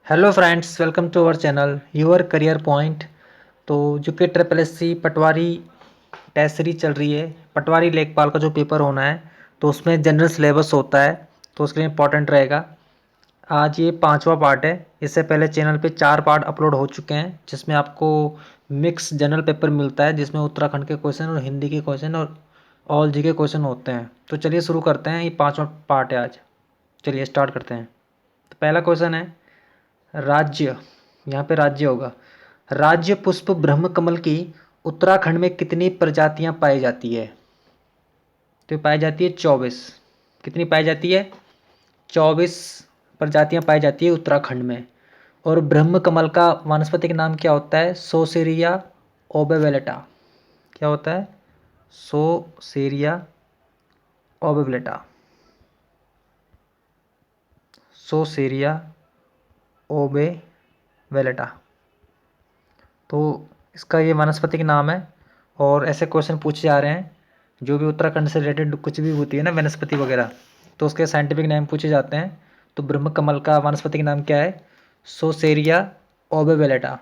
Hello friends, welcome to our channel your career point. तो जो कि triple S C patwari test series चल रही है, पटवारी लेखपाल का जो पेपर होना है तो उसमें जनरल सिलेबस होता है, तो उसके लिए इम्पोर्टेंट रहेगा। आज ये 5वां पार्ट है। इससे पहले चैनल पे 4 पार्ट अपलोड हो चुके हैं, जिसमें आपको मिक्स जनरल पेपर मिलता है, जिसमें उत्तराखंड के क्वेश्चन और हिंदी के क्वेश्चन और ऑल जी के क्वेश्चन होते हैं। तो चलिए शुरू करते हैं, ये 5वां पार्ट है आज। चलिए स्टार्ट करते हैं। तो पहला क्वेश्चन है राज्य। यहाँ पे राज्य होगा। राज्य पुष्प ब्रह्म कमल की उत्तराखंड में कितनी प्रजातियां पाई जाती है? तो पाई जाती है 24। कितनी पाई जाती है? 24 प्रजातियां पाई जाती है उत्तराखंड में। और ब्रह्म कमल का वानस्पतिक नाम क्या होता है? सोसेरिया ओबेवेलेटा। क्या होता है? सोसेरिया ओबेवेलेटा। सोसेरिया ओबेवेलेटा। तो इसका ये वानस्पतिक नाम है। और ऐसे क्वेश्चन पूछे जा रहे हैं, जो भी उत्तराखंड से रिलेटेड कुछ भी होती है ना, वनस्पति वगैरह, तो उसके साइंटिफिक नेम पूछे जाते हैं। तो ब्रह्म कमल का वानस्पतिक नाम क्या है? सोसेरिया ओबेवेलेटा।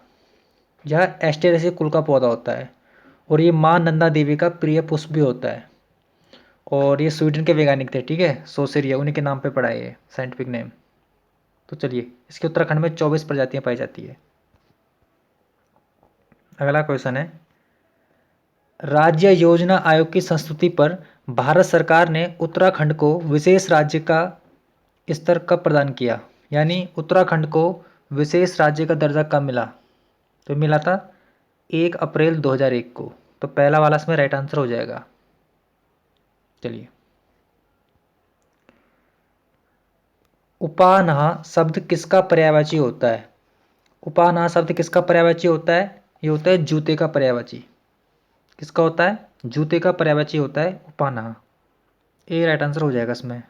यह एस्टेरेसी कुल का पौधा होता है और ये माँ नंदा देवी का प्रिय पुष्प भी होता है। और ये स्वीडन के वैज्ञानिक थे, ठीक है, सोसेरिया, उन्हीं के नाम पे पड़ा है ये साइंटिफिक नेम। तो चलिए, इसके उत्तराखंड में 24 प्रजातियां पाई जाती है। अगला क्वेश्चन है, राज्य योजना आयोग की संस्तुति पर भारत सरकार ने उत्तराखंड को विशेष राज्य का स्तर कब प्रदान किया? यानी उत्तराखंड को विशेष राज्य का दर्जा कब मिला? तो मिला था 1 अप्रैल 2001 को। तो पहला वाला इसमें राइट आंसर हो जाएगा। चलिए, उपानाह शब्द किसका पर्यायवाची होता है? उपानाह शब्द किसका पर्यायवाची होता है? ये होता है जूते का पर्यायवाची। किसका होता है? जूते का पर्यायवाची होता है उपानाह। ए राइट आंसर हो जाएगा इसमें।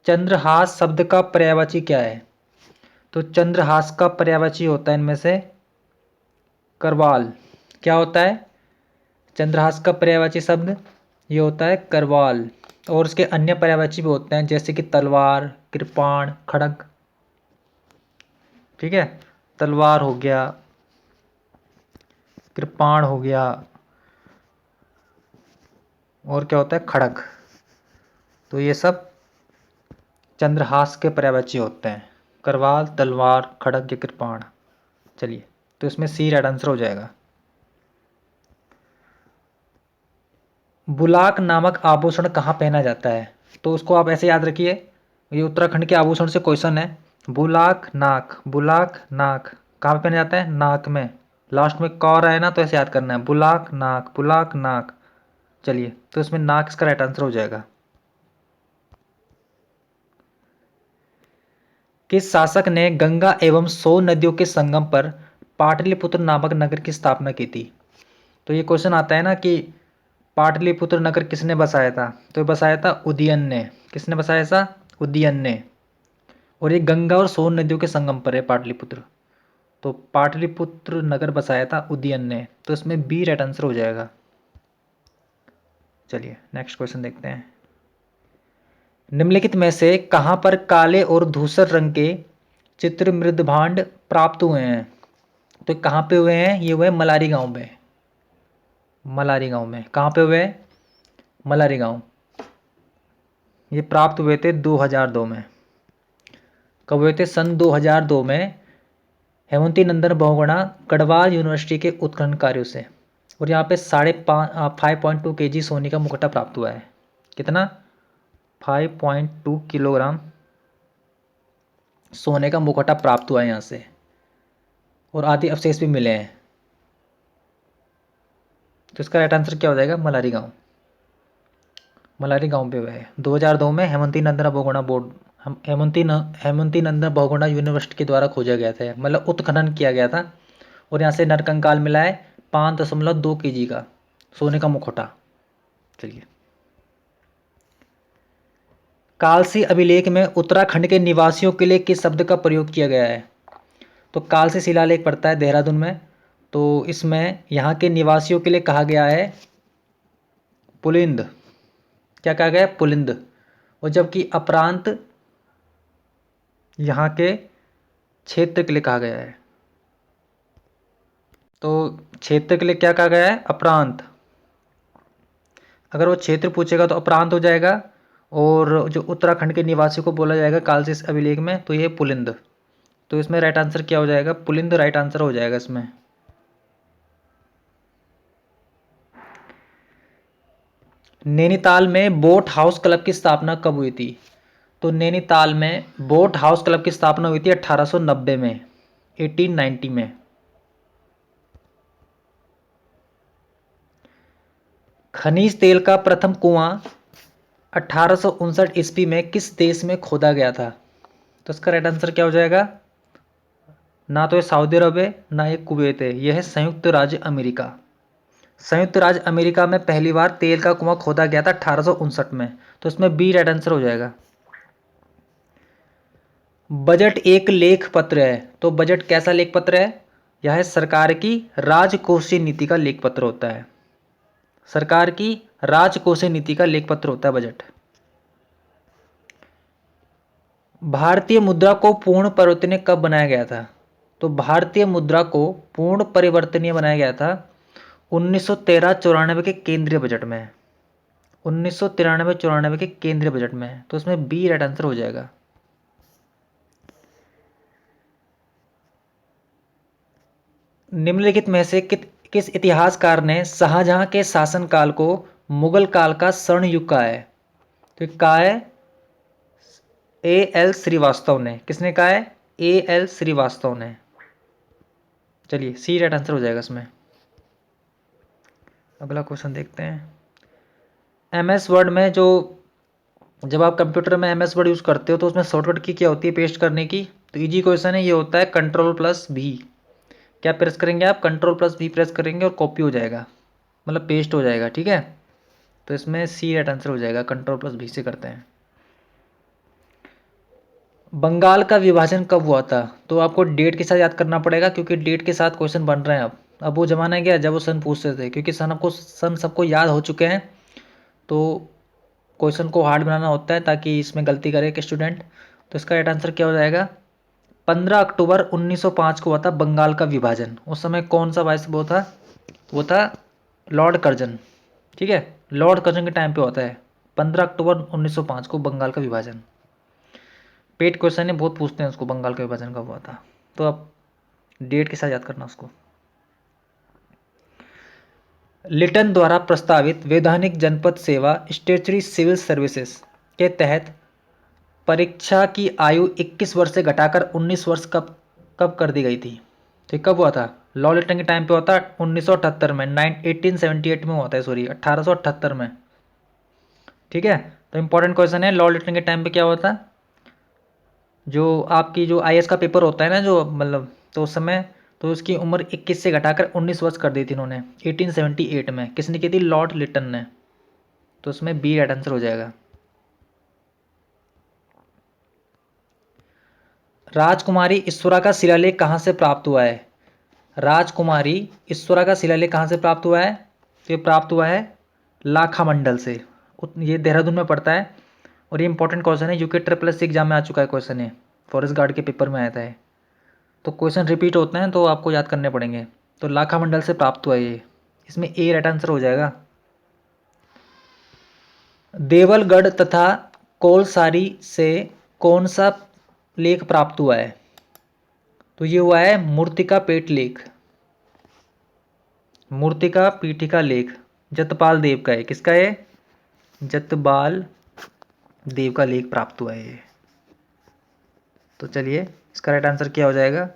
चंद्रहास शब्द का पर्यायवाची क्या है? तो चंद्रहास का पर्यायवाची होता है इनमें से करवाल। क्या होता है चंद्रहास का पर्यायवाची शब्द? ये होता है करवाल। और उसके अन्य पर्यायवाची भी होते हैं, जैसे कि तलवार, कृपाण, खड़ग। ठीक है, तलवार हो गया, कृपाण हो गया, और क्या होता है? खड़ग। तो ये सब चंद्रहास के पर्यायवाची होते हैं, करवाल, तलवार, खड़ग या कृपाण। चलिए, तो इसमें सी राइट आंसर हो जाएगा। बुलाक नामक आभूषण कहाँ पहना जाता है? तो उसको आप ऐसे याद रखिए, ये उत्तराखंड के आभूषण से क्वेश्चन है। बुलाक नाक, बुलाक नाक कहाँ पे पहना जाता है? नाक में। लास्ट में कौर आए ना, तो ऐसे याद करना है, बुलाक नाक, बुलाक नाक। चलिए, तो इसमें नाक इसका राइट आंसर हो जाएगा। किस शासक ने गंगा एवं सोन नदियों के संगम पर पाटलिपुत्र नामक नगर की स्थापना की थी? तो ये क्वेश्चन आता है ना कि पाटलिपुत्र नगर किसने बसाया था? तो ये बसाया था उदयन ने। किसने बसाया था? उदयन ने। और ये गंगा और सोन नदियों के संगम पर है पाटलिपुत्र। तो पाटलिपुत्र नगर बसाया था उदयन ने। तो इसमें बी राइट आंसर हो जाएगा। चलिए, नेक्स्ट क्वेश्चन देखते हैं। निम्नलिखित में से कहाँ पर काले और धूसर रंग के चित्र मृदभांड प्राप्त हुए हैं? तो कहाँ पे हुए हैं? ये हुए मलारी गांव में। मलारी गांव में कहाँ पे हुए? मलारी गांव। ये प्राप्त हुए थे 2002 में। कब हुए थे? सन 2002 में हेमंती नंदन बहुगुणा गढ़वाल यूनिवर्सिटी के उत्खनन कार्यों से। और यहाँ पे 5.2 kg सोने का मुकुटा प्राप्त हुआ है। कितना? 5.2 किलोग्राम सोने का मुकुटा प्राप्त हुआ है यहाँ से। और आदि अवशेष भी मिले हैं। तो इसका राइट आंसर क्या हो जाएगा? मलारी गांव। मलारी गांव पे हुआ है 2002 में। हेमंती नंदन बहुगुणा बोर्ड, हेमंती नंदन बहुगुणा यूनिवर्सिटी के द्वारा खोजा गया था, मतलब उत्खनन किया गया था। और यहाँ से नरकंकाल मिला है 5.2 kg का सोने का मुखौटा। चलिए, कालसी अभिलेख में उत्तराखंड के निवासियों के लिए किस शब्द का प्रयोग किया गया है? तो कालसी शिलालेख पड़ता है देहरादून में। तो इसमें यहाँ के निवासियों के लिए कहा गया है पुलिंद। क्या कहा गया है? पुलिंद। और जबकि अपरांत यहाँ के क्षेत्र के लिए कहा गया है। तो क्षेत्र के लिए क्या कहा गया है? अप्रांत। अगर वो क्षेत्र पूछेगा तो अप्रांत हो जाएगा, और जो उत्तराखंड के निवासी को बोला जाएगा कालशेष अभिलेख में, तो ये पुलिंद। तो इसमें राइट आंसर क्या हो जाएगा? पुलिंद राइट आंसर हो जाएगा इसमें। नैनीताल में बोट हाउस क्लब की स्थापना कब हुई थी? तो नैनीताल में बोट हाउस क्लब की स्थापना हुई थी 1890 में, 1890 में। खनिज तेल का प्रथम कुआं 1859 ईस्वी में किस देश में खोदा गया था? तो इसका राइट आंसर क्या हो जाएगा? ना तो ये सऊदी अरब है, ना ये कुवैत है, यह है संयुक्त राज्य अमेरिका। संयुक्त राज्य अमेरिका में पहली बार तेल का कुआं खोदा गया था 1859 में। तो इसमें बी राइट आंसर हो जाएगा। बजट एक लेख पत्र है, तो बजट कैसा लेख पत्र है? यह सरकार की राजकोषीय नीति का लेख पत्र होता है। सरकार की राजकोषीय नीति का लेख पत्र होता है बजट। भारतीय मुद्रा को पूर्ण परिवर्तनीय कब बनाया गया था? तो भारतीय मुद्रा को पूर्ण परिवर्तनीय बनाया गया था 1993-94 के केंद्रीय बजट में। 1993-94 के केंद्रीय बजट में। तो इसमें बी राइट आंसर हो जाएगा। निम्नलिखित में से किस इतिहासकार ने शाहजहां के शासनकाल को मुगल काल का स्वर्ण युग कहा है? तो कहा है A.L. श्रीवास्तव ने। किसने कहा है? A.L. श्रीवास्तव ने। चलिए सी राइट आंसर हो जाएगा इसमें। अगला क्वेश्चन देखते हैं। MS वर्ड में जब आप कंप्यूटर में MS वर्ड यूज़ करते हो तो उसमें शॉर्टकट की क्या होती है पेस्ट करने की? तो इजी क्वेश्चन है, ये होता है Ctrl+V। क्या प्रेस करेंगे आप? Ctrl+V प्रेस करेंगे और कॉपी हो जाएगा, मतलब पेस्ट हो जाएगा। ठीक है, तो इसमें सी राइट आंसर हो जाएगा। Ctrl+V से करते हैं। बंगाल का विभाजन कब हुआ था? तो आपको डेट के साथ याद करना पड़ेगा, क्योंकि डेट के साथ क्वेश्चन बन रहे हैं अब वो ज़माना गया जब वो सन पूछते थे, क्योंकि सन सबको याद हो चुके हैं, तो क्वेश्चन को हार्ड बनाना होता है ताकि इसमें गलती करे एक स्टूडेंट। तो इसका राइट आंसर क्या हो जाएगा? 15 अक्टूबर 1905 को हुआ था बंगाल का विभाजन। उस समय कौन सा वाइस वो था? वो था लॉर्ड कर्जन। ठीक है, लॉर्ड कर्जन के टाइम पे होता है 15 अक्टूबर 1905 को बंगाल का विभाजन। पेट क्वेश्चन है, बहुत पूछते हैं उसको, बंगाल का विभाजन कब हुआ था। तो अब डेट के साथ याद करना उसको। लिटन द्वारा प्रस्तावित वैधानिक जनपद सेवा स्टेचुरी सिविल सर्विसेज के तहत परीक्षा की आयु 21 वर्ष से घटाकर 19 वर्ष कब कब कर दी गई थी? ठीक, कब हुआ था? लॉर्ड लिटन के टाइम पे हुआ था 1978 में, 1878 में हुआ था, सॉरी 1878 में। ठीक है, तो इंपॉर्टेंट क्वेश्चन है, लॉर्ड लिटन के टाइम पे क्या हुआ था? जो आपकी जो IAS का पेपर होता है ना, जो मतलब, तो उस समय तो उसकी उम्र 21 से घटाकर 19 वर्ष कर दी थी उन्होंने 1878 में। किसने की थी? लॉर्ड लिटन ने। तो उसमें बी राइट आंसर हो जाएगा। राजकुमारी ईश्वरा का शिलालेख कहाँ से प्राप्त हुआ है? राजकुमारी ईश्वरा का शिलालेख कहाँ से प्राप्त हुआ है? तो ये प्राप्त हुआ है लाखा मंडल से। ये देहरादून में पड़ता है, और ये इंपॉर्टेंट क्वेश्चन है, यूके SSC एग्जाम में आ चुका है क्वेश्चन, है फॉरेस्ट गार्ड के पेपर में आया था। तो क्वेश्चन रिपीट होते हैं तो आपको याद करने पड़ेंगे। तो लाखा मंडल से प्राप्त हुआ ये, इसमें ए राइट आंसर हो जाएगा। देवलगढ़ तथा कोलसारी से कौन सा लेख प्राप्त हुआ है? तो ये हुआ है मूर्तिका पेट लेख। मूर्तिका पीठिका लेख जतपाल देव का है। किसका है? जतपाल देव का लेख प्राप्त हुआ है। तो चलिए इसका राइट आंसर क्या हो जाएगा?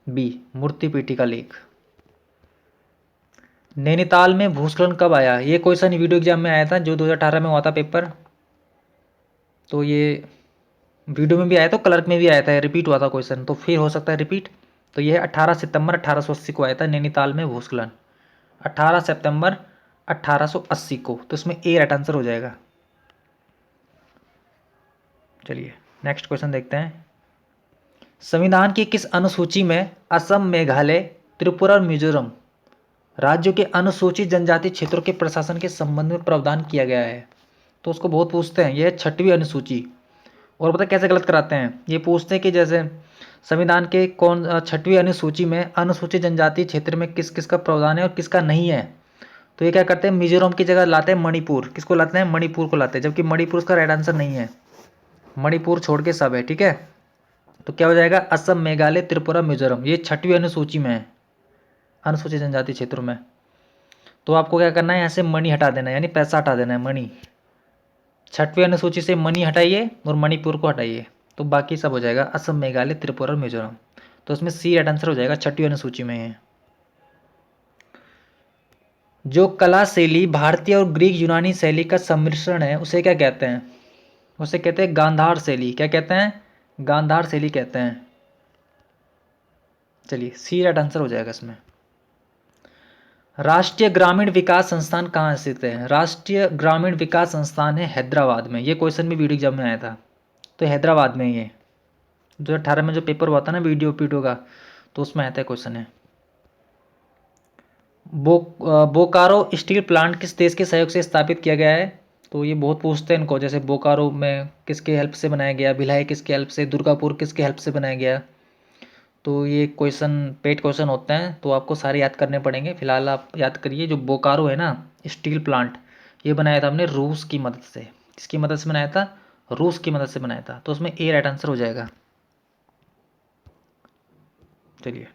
बी, मूर्ति पीठिका लेख। नैनीताल में भूस्खलन कब आया? ये क्वेश्चन वीडियो एग्जाम में आया था, जो 2018 में हुआ था पेपर। तो ये वीडियो में भी आया था, क्लर्क में भी आया था, रिपीट हुआ था क्वेश्चन, तो फिर हो सकता है रिपीट। तो यह 18 सितंबर 1880 को आया था नैनीताल में भूस्खलन, 18 सितंबर 1880 को। तो इसमें ए राइट आंसर हो जाएगा। चलिए नेक्स्ट क्वेश्चन देखते हैं। संविधान की किस अनुसूची में असम, मेघालय, त्रिपुरा और मिजोरम राज्यों के अनुसूचित जनजाति क्षेत्रों के प्रशासन के संबंध में प्रावधान किया गया है? तो उसको बहुत पूछते हैं, यह 6वीं अनुसूची। और पता है कैसे गलत कराते हैं, ये पूछते हैं कि जैसे संविधान के कौन 6वीं अनुसूची में अनुसूचित जनजाति क्षेत्र में किस किस का प्रावधान है और किसका नहीं है। तो ये क्या करते हैं, मिजोरम की जगह लाते हैं मणिपुर। किसको लाते हैं, मणिपुर को लाते हैं, जबकि मणिपुर उसका राइट आंसर नहीं है, मणिपुर छोड़ के सब है। ठीक है, तो क्या हो जाएगा, असम, मेघालय, त्रिपुरा, मिजोरम, ये 6वीं अनुसूची में है, अनुसूचित जनजाति क्षेत्रों में। तो आपको क्या करना है, यहाँ से मणि हटा देना है, यानी पैसा हटा देना है, मणि। 6वीं अनुसूची से मणि हटाइए और मणिपुर को हटाइए, तो बाकी सब हो जाएगा असम, मेघालय, त्रिपुरा और मिजोरम। तो उसमें सी राइट आंसर हो जाएगा, 6वीं अनुसूची में है। जो कला शैली भारतीय और ग्रीक यूनानी शैली का सम्मिश्रण है उसे क्या कहते हैं, उसे कहते हैं गांधार शैली। क्या कहते हैं, गांधार शैली कहते हैं। चलिए सी राइट आंसर हो जाएगा इसमें। राष्ट्रीय ग्रामीण विकास संस्थान कहाँ स्थित है, राष्ट्रीय ग्रामीण विकास संस्थान है हैदराबाद में। ये क्वेश्चन भी वीडियो एग्जाम में आया था, तो हैदराबाद में ये 2018 में जो पेपर हुआ था ना वीडियो पीडीओ का, तो उसमें आता है क्वेश्चन है। बोकारो स्टील प्लांट किस देश के सहयोग से स्थापित किया गया है। तो ये बहुत पूछते हैं इनको, जैसे बोकारो में किसके हेल्प से बनाया गया, भिलाई किसके हेल्प से, दुर्गापुर किसके हेल्प से बनाया गया। तो ये क्वेश्चन पेड क्वेश्चन होते हैं, तो आपको सारे याद करने पड़ेंगे। फिलहाल आप याद करिए, जो बोकारो है ना स्टील प्लांट, ये बनाया था हमने रूस की मदद से। किसकी मदद से बनाया था, रूस की मदद से बनाया था। तो उसमें ए राइट आंसर हो जाएगा। चलिए,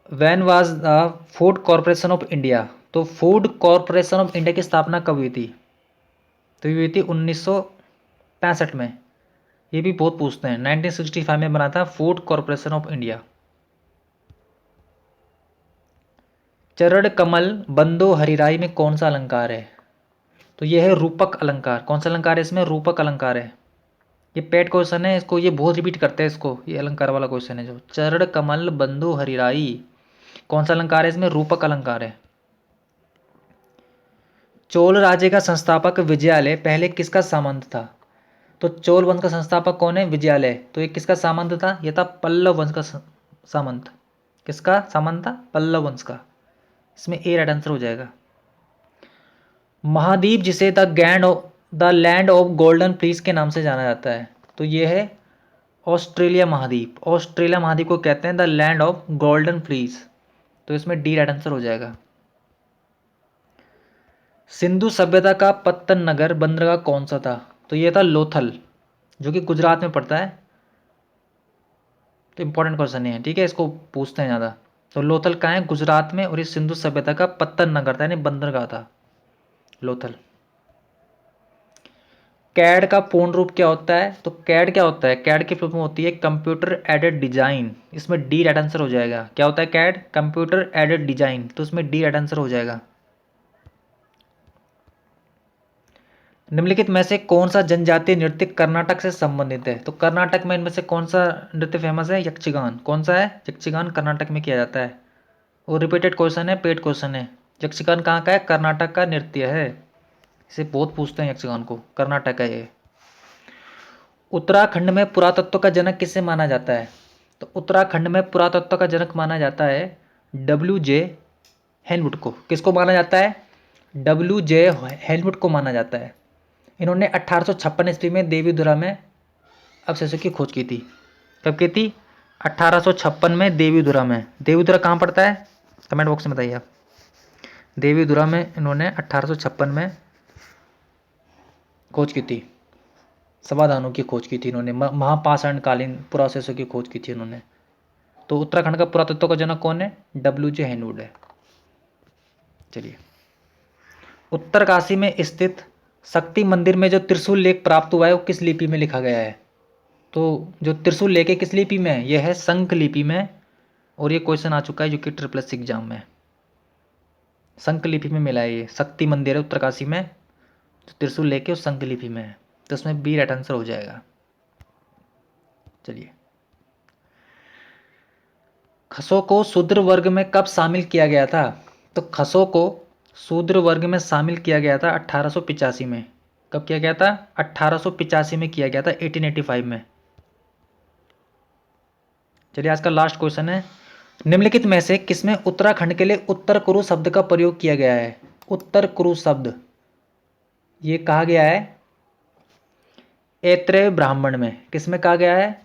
when was the Food Corporation of India. तो फूड कॉरपोरेशन ऑफ इंडिया की स्थापना कब हुई थी, तो ये हुई थी 1965 में। ये भी बहुत पूछते हैं, 1965 में बना था फूड कॉरपोरेशन ऑफ इंडिया। चरण कमल बंदो हरिराई में कौन सा अलंकार है, तो ये है रूपक अलंकार। कौन सा अलंकार है इसमें, रूपक अलंकार है। ये पेट क्वेश्चन है, इसको ये बहुत रिपीट करते हैं इसको, ये अलंकार वाला क्वेश्चन है जो चरण कमल बंदो हरिराई, कौन सा अलंकार है इसमें, रूपक अलंकार है। चोल राज्य का संस्थापक विजयालय पहले किसका सामंत था। तो चोल वंश का संस्थापक कौन है, विजयालय। तो ये किसका सामंत था, ये था पल्लव वंश का सामंत। किसका सामंत था, पल्लव वंश का। इसमें ए राइट आंसर हो जाएगा। महाद्वीप जिसे the land of golden fleece के नाम से जाना जाता है, तो ये है ऑस्ट्रेलिया महाद्वीप। ऑस्ट्रेलिया महाद्वीप को कहते हैं the land of golden fleece. तो इसमें डी राइट आंसर हो जाएगा। सिंधु सभ्यता का पत्तन नगर बंदरगाह कौन सा था, तो ये था लोथल, जो कि गुजरात में पड़ता है। तो इंपॉर्टेंट क्वेश्चन है, ठीक है, इसको पूछते हैं ज़्यादा। तो लोथल कहाँ है, गुजरात में, और ये सिंधु सभ्यता का पत्तन नगर था, यानी बंदरगाह था लोथल। कैड का पूर्ण रूप क्या होता है, तो कैड क्या होता है, कैड की फुल फॉर्म होती है कंप्यूटर एडेड डिजाइन। इसमें डी राइट आंसर हो जाएगा। क्या होता है कैड, कंप्यूटर एडेड डिजाइन। तो इसमें डी राइट आंसर हो जाएगा। निम्नलिखित में से कौन सा जनजातीय नृत्य कर्नाटक से संबंधित है, तो कर्नाटक में इनमें से कौन सा नृत्य फेमस है, यक्षगान। कौन सा है, यक्षगान कर्नाटक में किया जाता है। और रिपीटेड क्वेश्चन है, पेड क्वेश्चन है। यक्षगान कहाँ का है, कर्नाटक का नृत्य है। इसे बहुत पूछते हैं यक्षगान को, कर्नाटक का ये। उत्तराखंड में पुरातत्व का जनक किसे माना जाता है, तो उत्तराखंड में पुरातत्व का जनक माना जाता है WJ हेनवुड को। किसको माना जाता है, WJ हेनवुड को माना जाता है। इन्होंने 1856 ईस्वी में देवीधुरा में अवशेषों की खोज की थी। कब की थी, 1856 में देवीधुरा में। देवीधुरा कहाँ पड़ता है, कमेंट बॉक्स में बताइए आप। देवीधुरा में इन्होंने 1856 में खोज की थी, समाधानों की खोज की थी इन्होंने, महापाषाणकालीन पुरावशेषों की खोज की थी इन्होंने। तो उत्तराखंड का पुरातत्व का जनक कौन है, WJ हेनवुड है। चलिए, उत्तरकाशी में स्थित शक्ति मंदिर में जो त्रिशूल लेख प्राप्त हुआ है वो किस लिपि में लिखा गया है, तो जो त्रिशूल लेख है किस लिपि में है, यह है संख लिपि में। और ये क्वेश्चन आ चुका है यूके ट्रिपल एग्जाम में, संख लिपि में मिला है। ये शक्ति मंदिर है उत्तरकाशी में, जो त्रिशूल लेख है वो संख लिपि में है। तो इसमें बी राइट आंसर हो जाएगा। चलिए, खसों को शूद्र वर्ग में कब शामिल किया गया था, तो खसों को शूद्र वर्ग में शामिल किया गया था 1885 में। कब किया गया था, 1885 में किया गया था, 1885 में। चलिए, आज का लास्ट क्वेश्चन है, निम्नलिखित में से किसमें उत्तराखंड के लिए उत्तर कुरु शब्द का प्रयोग किया गया है। उत्तर कुरु शब्द ये कहा गया है ऐत्रेय ब्राह्मण में किस में कहा गया है?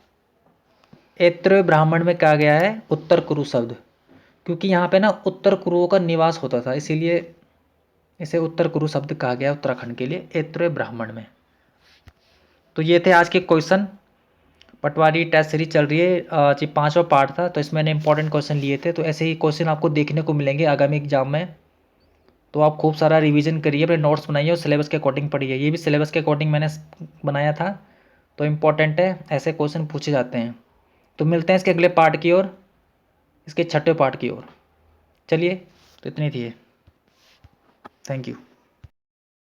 ऐत्रेय ब्राह्मण में कहा गया है उत्तर कुरु शब्द, क्योंकि यहाँ पे ना उत्तर कुरुओं का निवास होता था, इसीलिए इसे उत्तर कुरु शब्द कहा गया उत्तराखंड के लिए ऐत्रेय ब्राह्मण में। तो ये थे आज के क्वेश्चन। पटवारी टेस्ट सीरीज चल रही है, जी 5वां पार्ट था, तो इसमें मैंने इंपॉर्टेंट क्वेश्चन लिए थे। तो ऐसे ही क्वेश्चन आपको देखने को मिलेंगे आगामी एग्जाम में। तो आप खूब सारा रिवीजन करिए, अपने नोट्स बनाइए और सिलेबस के अकॉर्डिंग पढ़िए। ये भी सिलेबस के अकॉर्डिंग मैंने बनाया था, तो इम्पॉर्टेंट है, ऐसे क्वेश्चन पूछे जाते हैं। तो मिलते हैं इसके अगले पार्ट की ओर, इसके 6ठे पार्ट की ओर। चलिए, तो इतनी थी। Thank you.